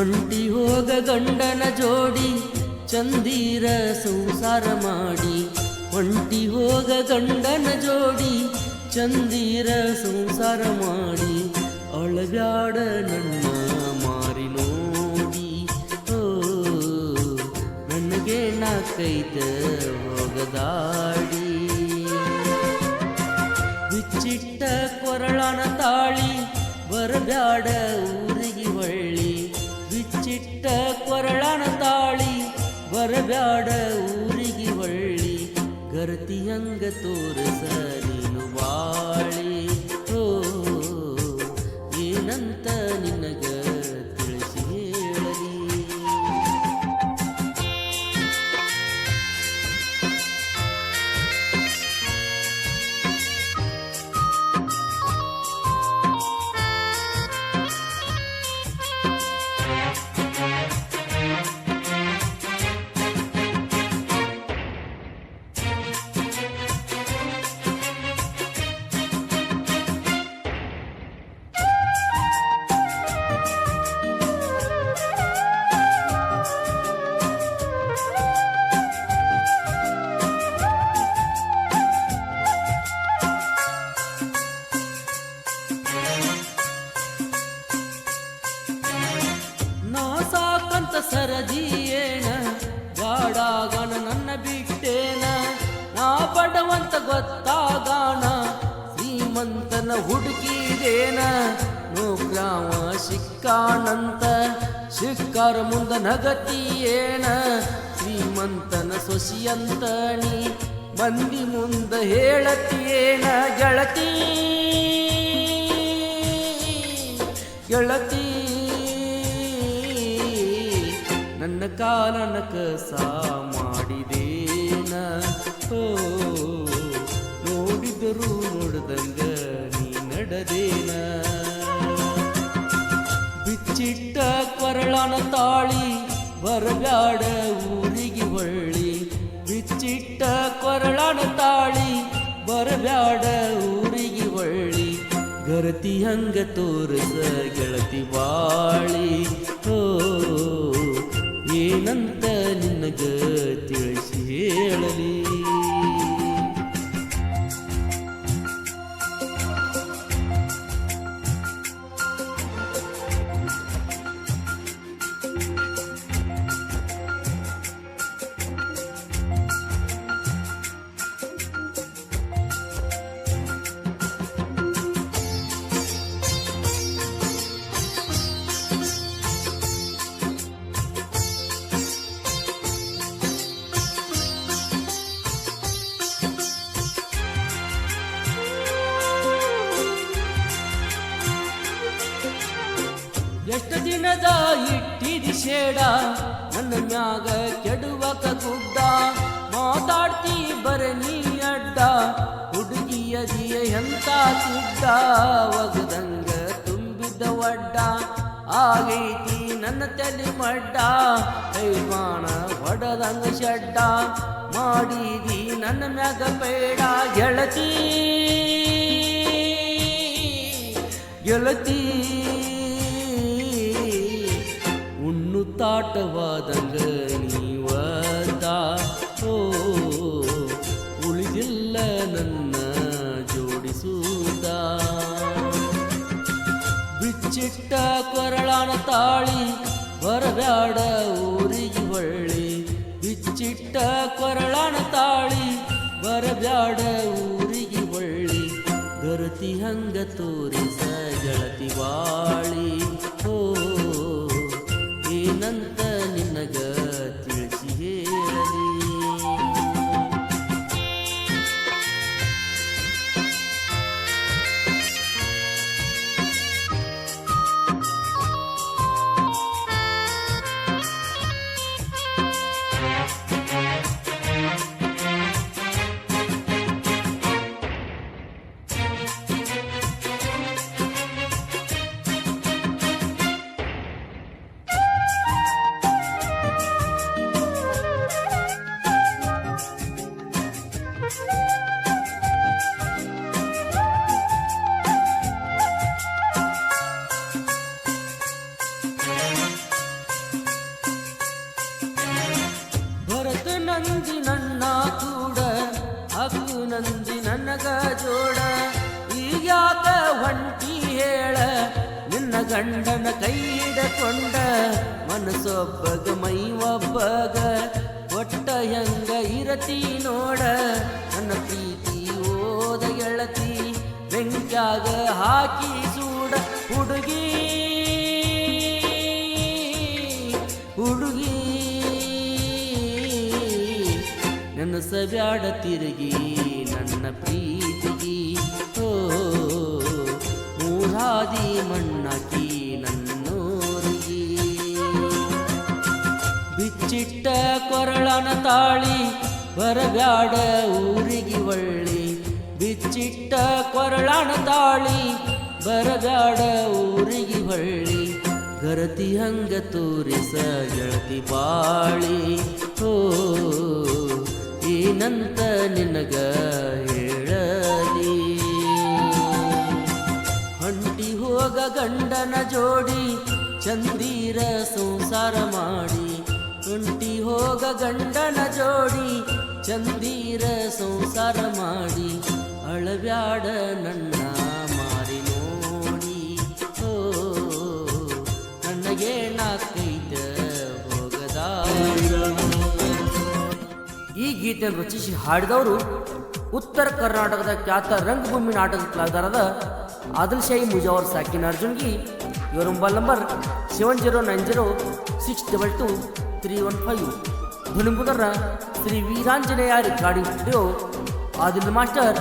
ಹೊಂಟಿ ಹೋಗ ಗಂಡನ ಜೋಡಿ ಚಂದೀರ ಸಂಸಾರ ಮಾಡಿ, ಹೊಂಟಿ ಹೋಗ ಗಂಡನ ಜೋಡಿ ಚಂದೀರ ಸಂಸಾರ ಮಾಡಿ, ಅಳಬ್ಯಾಡ ನನ್ನ ಮಾರಿ ನೋಡಿ, ಓ ನನಗೆ ನಾಕೈತ ಹೋಗದಾಡಿ. ಬಿಚ್ಚಿಟ್ಟ ಕೊರಳನ ತಾಳಿ ಬರಬ್ಯಾಡ ಊರಿಗೆ ಹೊಳ್ಳಿ, ಬಿಚ್ಚಿಟ್ಟ ಕೊರಳನ ತಾಳಿ ಬರಬ್ಯಾಡ ಊರಿಗೆ ಹೊಳ್ಳಿ, ಗರತಿ ಹಂಗ ತೋರಸ ನೀನು ಬಾಳಿ, ಓ ಏನಂತ ನಿನಗ ತಿಳಿಸಿ ಹೇಳಲಿ. ಸರದಿಯೇನ ಗಾಡಾಗಣ ನನ್ನ ಬಿಟ್ಟೇನ, ನಾ ಬಡವಂತ ಗೊತ್ತಾಗಾಣ ಶ್ರೀಮಂತನ ಹುಡುಕಿದೇನ, ನೋಗ್ರಾಮ ಸಿಕ್ಕಾಣಂತ ಸಿಕ್ಕಾರ ಮುಂದ ನಗತಿಯೇನ, ಶ್ರೀಮಂತನ ಸೊಸಿಯಂತ ನೀ ಮಂದಿ ಮುಂದ ಹೇಳತಿಯೇನ, ಗೆಳತಿ ಗೆಳತಿ ನನ್ನ ಕಾಲನ ಕಸ ಮಾಡಿದೇನ, ಓ ನೋಡಿದರೂ ನೋಡ್ದಂಗ ನೀ ನಡೆದೇನ. ಬಿಚ್ಚಿಟ್ಟ ಕೊರಳನ ತಾಳಿ ಬರಬ್ಯಾಡ ಊರಿಗೆ ಹೊಳ್ಳಿ, ಬಿಚ್ಚಿಟ್ಟ ಕೊರಳನ ತಾಳಿ ಬರಬ್ಯಾಡ ಊರಿಗೆ ಹೊಳ್ಳಿ, ಗರತಿ ಹಂಗ ತೋರಸ ಗೆಳತಿ ಬಾಳಿ, ಓ ಏನಂತ ನಿನಗ ತಿಳಿಸಿ ಹೇಳಲಿ. ಎಷ್ಟು ದಿನದ ಇಟ್ಟಿದಿ ಶೇಡ ನನ್ನ ಮ್ಯಾಗ ಕೆಡುವಕ ಗುಡ್ಡ, ಮಾತಾಡ್ತಿ ಬರನಿ ಅಡ್ಡ ಹುಡುಗಿಯದಿಯ ಎಂತ ಕಿಡ್ಡ, ಒಗದಂಗ ತುಂಬಿದ್ದ ಒಡ್ಡ ಆಗೈತಿ ನನ್ನ ತಲೆ ಮಡ್ಡ, ಕೈವಾಣ ಹೊಡದಂಗ ಶಡ್ಡ ಮಾಡಿದಿ ನನ್ನ ಮ್ಯಾಗ ಬೇಡ, ಗೆಳತಿ ಗೆಳತಿ ತಾಟವಾದಂಗ ನೀವದ, ಓ ಉಳಿದಿಲ್ಲ ನನ್ನ ಜೋಡಿಸುವುದ. ಬಿಚ್ಚಿಟ್ಟ ಕೊರಳನ ತಾಳಿ ಬರಬ್ಯಾಡ ಊರಿಗೆ ಹೊಳ್ಳಿ, ಬಿಚ್ಚಿಟ್ಟ ಕೊರಳನ ತಾಳಿ ಬರಬ್ಯಾಡ ಊರಿಗೆ ಹೊಳ್ಳಿ, ಗರತಿ ಹಂಗ ತೋರಿಸ ಗೆಳತಿ ಬಾಳಿ, ಓ ಏನಂತ ನಿನಗ ತಿಳಿಸಿ ಹೇಳಲಿ. ಜೋಡ ಈಗ್ಯಾಕ ಹೊಂಟಿ ಹೇಳ ನಿನ್ನ ಗಂಡನ ಕೈ ಹಿಡಕೊಂಡ ಮನಸ್ಸೊಬ್ಬಗ ಮೈ ಒಬ್ಬಗ ಒಟ್ಟ ಹೆಂಗ ಇರತಿ ನೋಡ ನನ್ನ ಪ್ರೀತಿ ಓದ ಗೆಳತಿ ಬೆಂಕ್ಯಾಗ ಹಾಕಿ ಸೂಡ ಹುಡುಗಿ ಹುಡುಗಿ ನೆನಸಬ್ಯಾಡ ತಿರುಗಿ ನನ್ನ ಪ್ರೀತಿಗಿ ಓ ಮೂರಾದಿ ಮಣ್ಣಾಕಿ ನನ್ನೋರಿಗೆ ಬಿಚ್ಚಿಟ್ಟ ಕೊರಳನ ತಾಳಿ ಬರಬ್ಯಾಡ ಊರಿಗೆ ಒಳ್ಳಿ ಬಿಚ್ಚಿಟ್ಟ ಕೊರಳನ ತಾಳಿ ಬರಬ್ಯಾಡ ಊರಿಗೆ ಹೊಳ್ಳಿ ಗರತಿ ಹಂಗ ತೋರಿಸ ಗೆಳತಿ ಬಾಳಿ ಓ ಏನಂತ ನಿನಗ ಹೇಳಲಿ ಹಂಟಿ ಹೋಗ ಗಂಡನ ಜೋಡಿ ಚಂದೀರ ಸಂಸಾರ ಮಾಡಿ ಹೊಂಟಿ ಹೋಗ ಗಂಡನ ಜೋಡಿ ಚಂದೀರ ಸಂಸಾರ ಮಾಡಿ ಅಳಬ್ಯಾಡ ನನ್ನ ಮಾರಿ ನೋಡಿ ಓ ನನಗೆ ನಾಕೈತ ಹೋಗದ. ಈ ಗೀತೆಯನ್ನು ರಚಿಸಿ ಹಾಡಿದವರು ಉತ್ತರ ಕರ್ನಾಟಕದ ಖ್ಯಾತ ರಂಗಭೂಮಿ ನಾಟಕ ಕಲಾವಿದರಾದ ಆದಿಲ್ಶಾಹಿ ಮುಜಾವರ್ ಸಾಕಿನ್ ಅರ್ಜುನ್ಗಿ. ಇವರ ಮೊಬೈಲ್ ನಂಬರ್ 7090622315. ಧ್ವನಿಮುದ್ರಣ Shri Veeranjaneya recording studio, Adil master